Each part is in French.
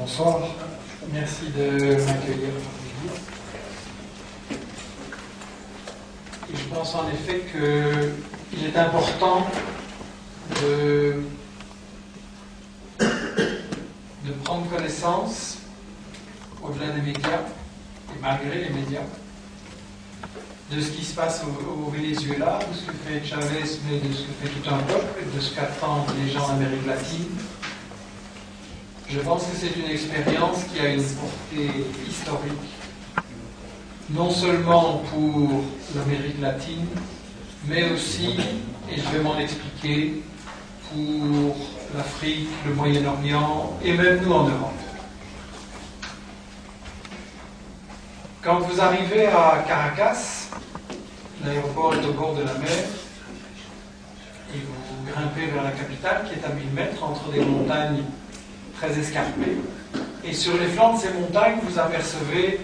Bonsoir, merci de m'accueillir. Et je pense en effet qu'il est important de prendre connaissance, au-delà des médias, et malgré les médias, de ce qui se passe au Venezuela, de ce que fait Chavez, mais de ce que fait tout un peuple, et de ce qu'attendent les gens d'Amérique latine. Je pense que c'est une expérience qui a une portée historique, non seulement pour l'Amérique latine, mais aussi, et je vais m'en expliquer, pour l'Afrique, le Moyen-Orient, et même nous en Europe. Quand vous arrivez à Caracas, l'aéroport est au bord de la mer, et vous grimpez vers la capitale, qui est à 1000 mètres, entre des montagnes très escarpées. Et sur les flancs de ces montagnes, vous apercevez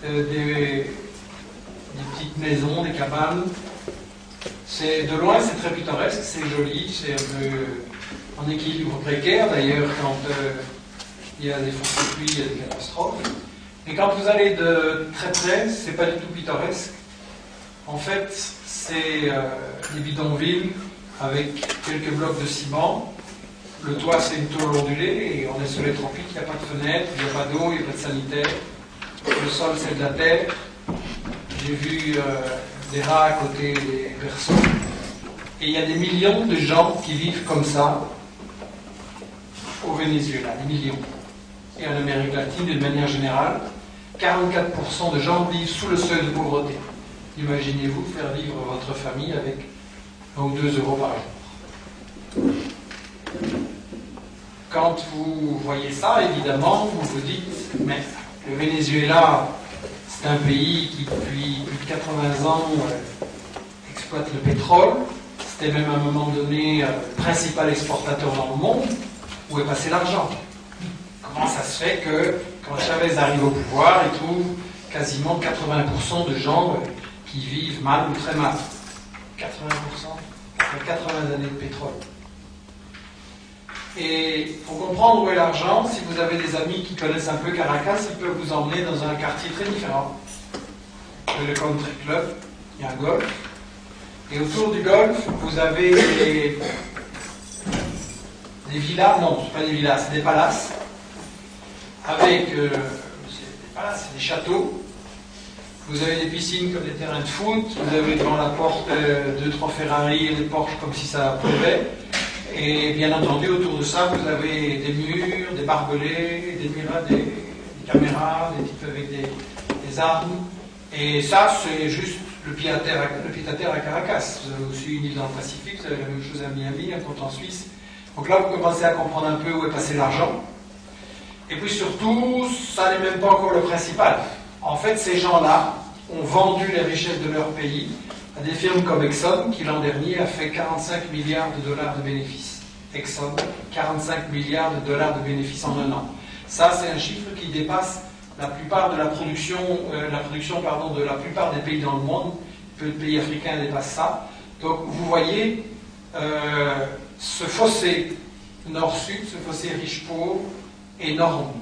des petites maisons, des cabanes. De loin, c'est très pittoresque, c'est joli, c'est un peu en équilibre précaire. D'ailleurs, quand il y a des fortes pluies, il y a des catastrophes. Mais quand vous allez de très près, c'est pas du tout pittoresque. En fait, c'est des bidonvilles avec quelques blocs de ciment. Le toit, c'est une tôle ondulée et on est sur les tropiques, il n'y a pas de fenêtre, il n'y a pas d'eau, il n'y a pas de sanitaire. Le sol, c'est de la terre. J'ai vu des rats à côté des berceaux. Et il y a des millions de gens qui vivent comme ça au Venezuela, des millions. Et en Amérique latine, d'une manière générale, 44% de gens vivent sous le seuil de pauvreté. Imaginez-vous faire vivre votre famille avec 1 ou 2 euros par jour. Quand vous voyez ça, évidemment, vous vous dites, mais le Venezuela, c'est un pays qui, depuis plus de 80 ans, exploite le pétrole. C'était même à un moment donné le principal exportateur dans le monde. Où est passé l'argent? Comment ça se fait que, quand Chavez arrive au pouvoir, il trouve quasiment 80% de gens qui vivent mal ou très mal? 80% après 80 années de pétrole. Et pour comprendre où est l'argent, si vous avez des amis qui connaissent un peu Caracas, ils peuvent vous emmener dans un quartier très différent. Le Country Club, il y a un golf. Et autour du golf, vous avez des villas, non, ce ne sont pas des villas, c'est des palaces. Avec c'est des châteaux. Vous avez des piscines comme des terrains de foot. Vous avez devant la porte 2-3 Ferrari et des Porsche comme si ça pleuvait. Et bien entendu, autour de ça, vous avez des murs, des barbelés, des caméras, des types avec des armes. Et ça, c'est juste le pied-à-terre à Caracas. Vous avez aussi une île dans le Pacifique, vous avez la même chose à Miami, un compte en Suisse. Donc là, vous commencez à comprendre un peu où est passé l'argent. Et puis surtout, ça n'est même pas encore le principal. En fait, ces gens-là ont vendu les richesses de leur pays à des firmes comme Exxon, qui l'an dernier a fait 45 milliards de dollars de bénéfices. Exxon, 45 milliards de dollars de bénéfices en un an. Ça, c'est un chiffre qui dépasse la plupart de la production, de la plupart des pays dans le monde. Peu de pays africains dépassent ça. Donc, vous voyez ce fossé nord-sud, ce fossé riche-pauvre, énorme.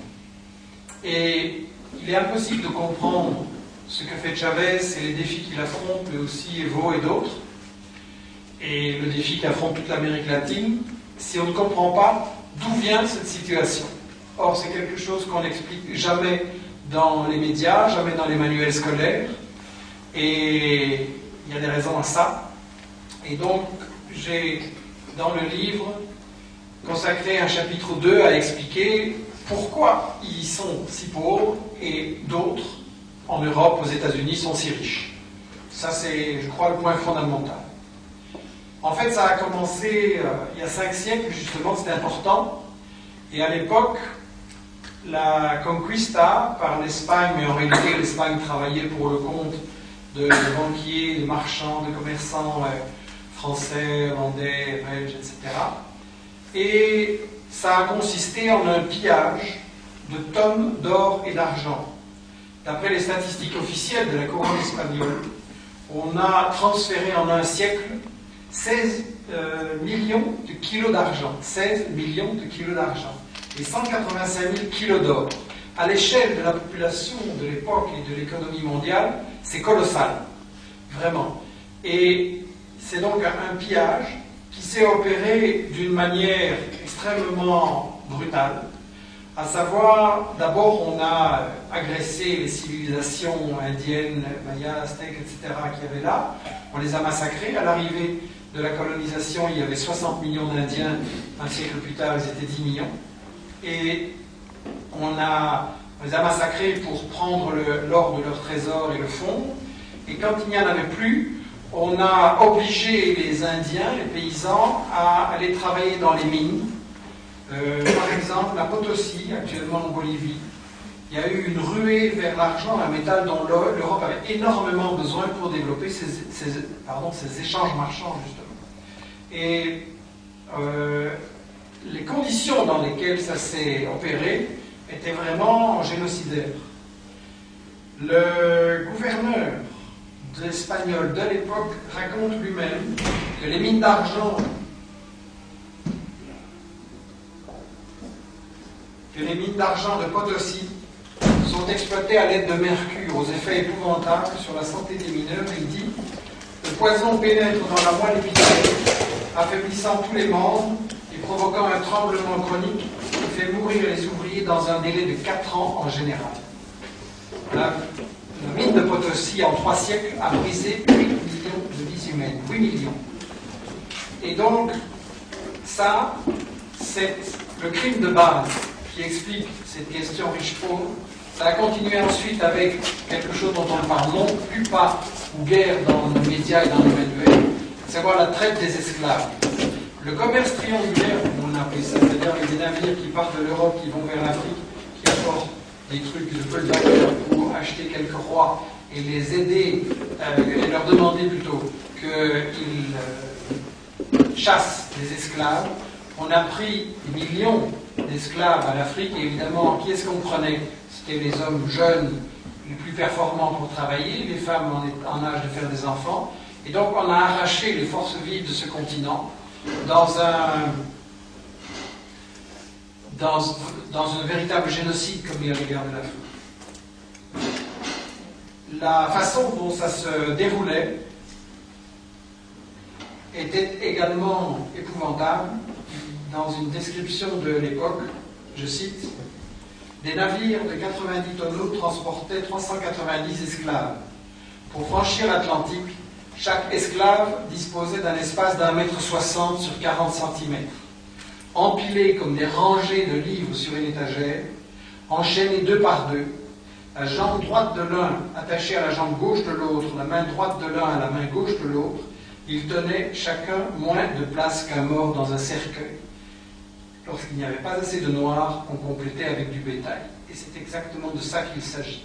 Et il est impossible de comprendre ce que fait Chavez et les défis qu'il affronte, mais aussi Evo et d'autres, et le défi qu'affronte toute l'Amérique latine, si on ne comprend pas d'où vient cette situation. Or, c'est quelque chose qu'on n'explique jamais dans les médias, jamais dans les manuels scolaires, et il y a des raisons à ça. Et donc, j'ai, dans le livre, consacré un chapitre 2 à expliquer pourquoi ils sont si pauvres et d'autres, en Europe, aux États-Unis, sont si riches. Ça, c'est, je crois, le point fondamental. En fait, ça a commencé il y a 5 siècles, justement, c'était important. Et à l'époque, la conquista par l'Espagne, mais en réalité, l'Espagne travaillait pour le compte de banquiers, de marchands, de commerçants français, hollandais, belges, etc. Et ça a consisté en un pillage de tonnes d'or et d'argent. D'après les statistiques officielles de la couronne espagnole, on a transféré en un siècle 16 millions de kilos d'argent. 16 millions de kilos d'argent. et 185 000 kilos d'or. À l'échelle de la population de l'époque et de l'économie mondiale, c'est colossal, vraiment. Et c'est donc un pillage qui s'est opéré d'une manière extrêmement brutale, à savoir, d'abord on a agressé les civilisations indiennes, mayas, aztèques, etc. qui avaient là, on les a massacrés. À l'arrivée de la colonisation, il y avait 60 millions d'Indiens, un siècle plus tard ils étaient 10 millions, et on les a massacrés pour prendre l'or de leur trésor et le fond, et quand il n'y en avait plus, on a obligé les Indiens, les paysans, à aller travailler dans les mines. Par exemple, à Potosi, actuellement en Bolivie, il y a eu une ruée vers l'argent, un métal dont l'Europe avait énormément besoin pour développer ses échanges marchands, justement. Et les conditions dans lesquelles ça s'est opéré étaient vraiment génocidaires. Le gouverneur espagnol de l'époque raconte lui-même que les mines d'argent de Potosi sont exploitées à l'aide de mercure, aux effets épouvantables sur la santé des mineurs. Il dit « Le poison pénètre dans la moelle épinière, affaiblissant tous les membres et provoquant un tremblement chronique qui fait mourir les ouvriers dans un délai de 4 ans en général. » La mine de Potosi, en 3 siècles, a brisé 8 millions de vies humaines. 8 millions. Et donc, ça, c'est le crime de base qui explique cette question riche-pauvre. Ça a continué ensuite avec quelque chose dont on ne parle non plus pas, ou guère dans nos médias et dans nos manuels, à savoir la traite des esclaves. Le commerce triangulaire, comme on appelle ça, c'est-à-dire avec des navires qui partent de l'Europe, qui vont vers l'Afrique, qui apportent des trucs de peu de valeur pour acheter quelques rois et les aider, et leur demander plutôt qu'ils chassent des esclaves. On a pris des millions d'esclaves à l'Afrique, et évidemment, qui est-ce qu'on prenait? C'était les hommes jeunes, les plus performants pour travailler, les femmes en âge de faire des enfants, et donc on a arraché les forces vives de ce continent dans un véritable génocide comme il y a les guerres de l'Afrique. La façon dont ça se déroulait était également épouvantable. Dans une description de l'époque, je cite, « Des navires de 90 tonneaux transportaient 390 esclaves. Pour franchir l'Atlantique, chaque esclave disposait d'un espace d'1,60 m sur 40 cm. Empilés comme des rangées de livres sur une étagère, enchaînés 2 par 2, la jambe droite de l'un attachée à la jambe gauche de l'autre, la main droite de l'un à la main gauche de l'autre, ils tenaient chacun moins de place qu'un mort dans un cercueil. Lorsqu'il n'y avait pas assez de noirs, on complétait avec du bétail. » Et c'est exactement de ça qu'il s'agit.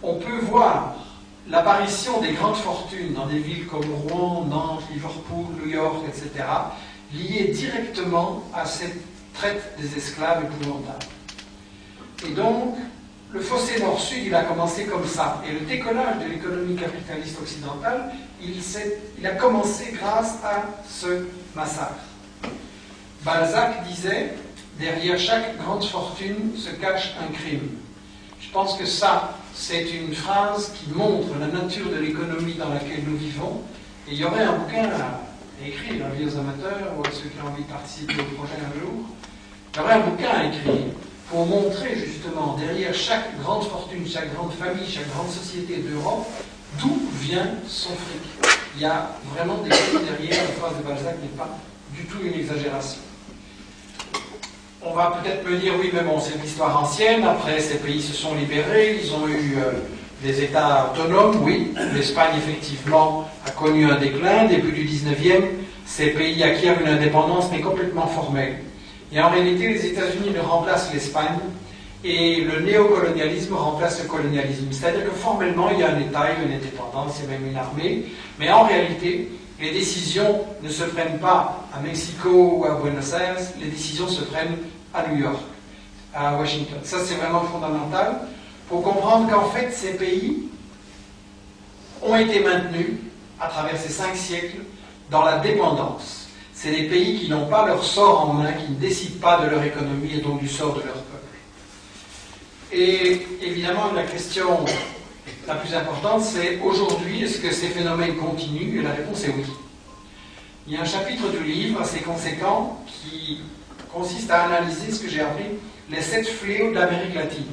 On peut voir l'apparition des grandes fortunes dans des villes comme Rouen, Nantes, Liverpool, New York, etc., liées directement à cette traite des esclaves épouvantable. Et donc, le fossé nord-sud, il a commencé comme ça. Et le décollage de l'économie capitaliste occidentale, il a commencé grâce à ce massacre. Balzac disait, derrière chaque grande fortune se cache un crime. Je pense que ça, c'est une phrase qui montre la nature de l'économie dans laquelle nous vivons. Et il y aurait un bouquin à écrire, avis aux amateurs ou à ceux qui ont envie de participer au projet un jour. Il y aurait un bouquin à écrire pour montrer justement derrière chaque grande fortune, chaque grande famille, chaque grande société d'Europe, d'où vient son fric. Il y a vraiment des choses derrière. La phrase de Balzac n'est pas du tout une exagération. On va peut-être me dire, oui, mais bon, c'est l'histoire ancienne, après ces pays se sont libérés, ils ont eu des États autonomes, oui. L'Espagne, effectivement, a connu un déclin, début du 19e, ces pays acquièrent une indépendance, mais complètement formelle. Et en réalité, les États-Unis ne remplacent l'Espagne, et le néocolonialisme remplace le colonialisme. C'est-à-dire que formellement, il y a un État, il y a une indépendance, il y a même une armée, mais en réalité, les décisions ne se prennent pas à Mexico ou à Buenos Aires, les décisions se prennent à New York, à Washington. Ça, c'est vraiment fondamental pour comprendre qu'en fait, ces pays ont été maintenus à travers ces 5 siècles dans la dépendance. c'est les pays qui n'ont pas leur sort en main, qui ne décident pas de leur économie et donc du sort de leur peuple. Et évidemment, la question la plus importante, c'est aujourd'hui, est-ce que ces phénomènes continuent? Et la réponse est oui. Il y a un chapitre du livre assez conséquent qui consiste à analyser ce que j'ai appelé les 7 fléaux de l'Amérique latine.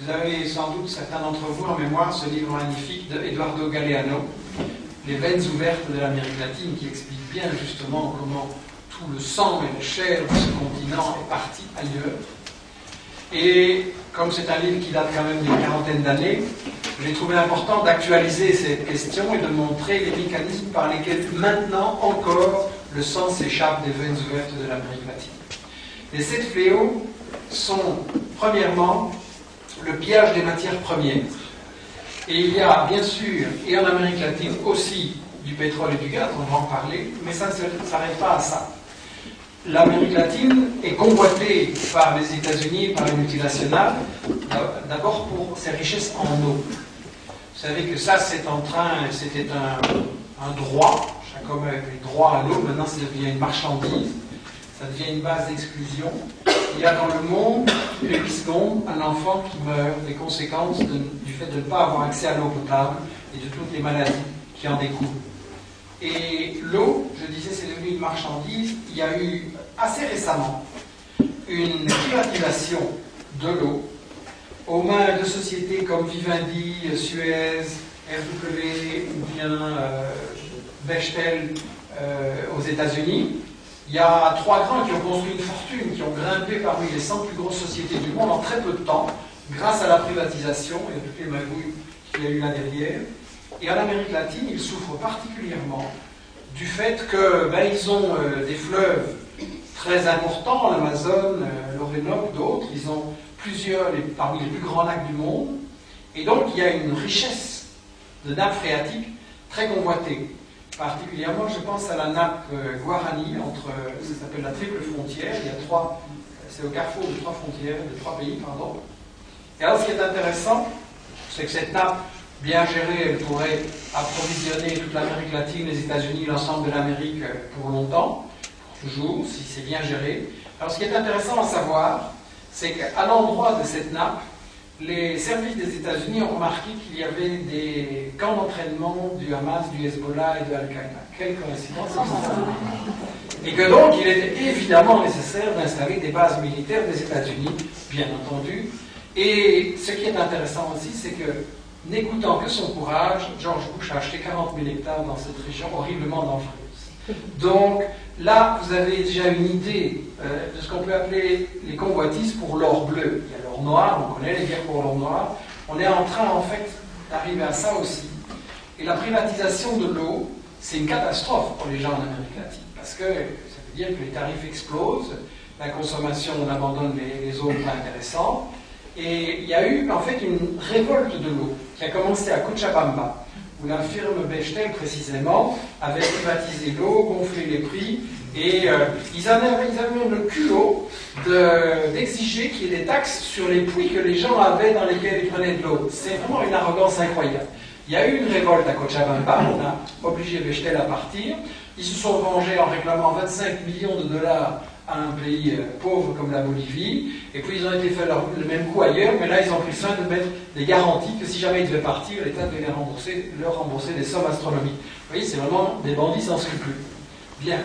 Vous avez sans doute certains d'entre vous en mémoire ce livre magnifique de Eduardo Galeano, Les veines ouvertes de l'Amérique latine, qui explique bien justement comment tout le sang et la chair de ce continent est parti ailleurs. Et comme c'est un livre qui date quand même d'une quarantaine d'années, j'ai trouvé important d'actualiser cette question et de montrer les mécanismes par lesquels maintenant encore le sang s'échappe des veines ouvertes de l'Amérique latine. Les 7 fléaux sont, premièrement, le pillage des matières premières. Et il y a bien sûr, et en Amérique latine aussi, du pétrole et du gaz, on va en parler, mais ça ne s'arrête pas à ça. L'Amérique latine est convoitée par les États-Unis et par les multinationales, d'abord pour ses richesses en eau. Vous savez que ça, c'était un droit, chaque homme avait droit à l'eau, maintenant ça devient une marchandise, ça devient une base d'exclusion. Il y a dans le monde, tous les 8 secondes, un enfant qui meurt des conséquences du fait de ne pas avoir accès à l'eau potable et de toutes les maladies qui en découlent. Et l'eau, je disais, c'est devenu une marchandise. Il y a eu assez récemment une privatisation de l'eau aux mains de sociétés comme Vivendi, Suez, RW ou bien Bechtel aux États-Unis. Il y a 3 grands qui ont construit une fortune, qui ont grimpé parmi les 100 plus grosses sociétés du monde en très peu de temps, grâce à la privatisation et à toutes les magouilles qu'il y a eu là derrière. Et en Amérique latine, ils souffrent particulièrement du fait qu'ils ont des fleuves très importants, l'Amazone, l'Orénoque, d'autres. Ils ont parmi les plus grands lacs du monde. Et donc, il y a une richesse de nappes phréatiques très convoitée. Particulièrement, je pense à la nappe Guarani, ça s'appelle la triple frontière. Il y a c'est au carrefour de 3 frontières, de 3 pays, pardon. Et alors, ce qui est intéressant, c'est que cette nappe, bien gérée, elle pourrait approvisionner toute l'Amérique latine, les États-Unis, l'ensemble de l'Amérique pour longtemps, pour toujours, si c'est bien géré. Alors, ce qui est intéressant à savoir, c'est qu'à l'endroit de cette nappe, les services des États-Unis ont remarqué qu'il y avait des camps d'entraînement du Hamas, du Hezbollah et de Al-Qaïda. Quelle coïncidence! Et que donc, il était évidemment nécessaire d'installer des bases militaires des États-Unis, bien entendu. Et ce qui est intéressant aussi, c'est que, n'écoutant que son courage, George Bush a acheté 40 000 hectares dans cette région horriblement dangereuse. Donc, là, vous avez déjà une idée de ce qu'on peut appeler les convoitises pour l'or bleu. Il y a l'or noir, on connaît les guerres pour l'or noir. On est en train, en fait, d'arriver à ça aussi. Et la privatisation de l'eau, c'est une catastrophe pour les gens en Amérique latine. Parce que ça veut dire que les tarifs explosent, la consommation, on abandonne les zones pas intéressantes. Et il y a eu, en fait, une révolte de l'eau qui a commencé à Cochabamba, où la firme Bechtel, précisément, avait privatisé l'eau, gonflé les prix, et ils avaient le culot d'exiger qu'il y ait des taxes sur les puits que les gens avaient dans lesquels ils prenaient de l'eau. C'est vraiment une arrogance incroyable. Il y a eu une révolte à Cochabamba, on a obligé Bechtel à partir. Ils se sont vengés en réclamant 25 millions de dollars à un pays pauvre comme la Bolivie, et puis ils ont été fait le même coup ailleurs, mais là ils ont pris soin de mettre des garanties que si jamais ils devaient partir, l'État devait leur rembourser des sommes astronomiques. Vous voyez, c'est vraiment des bandits sans scrupules. Bien.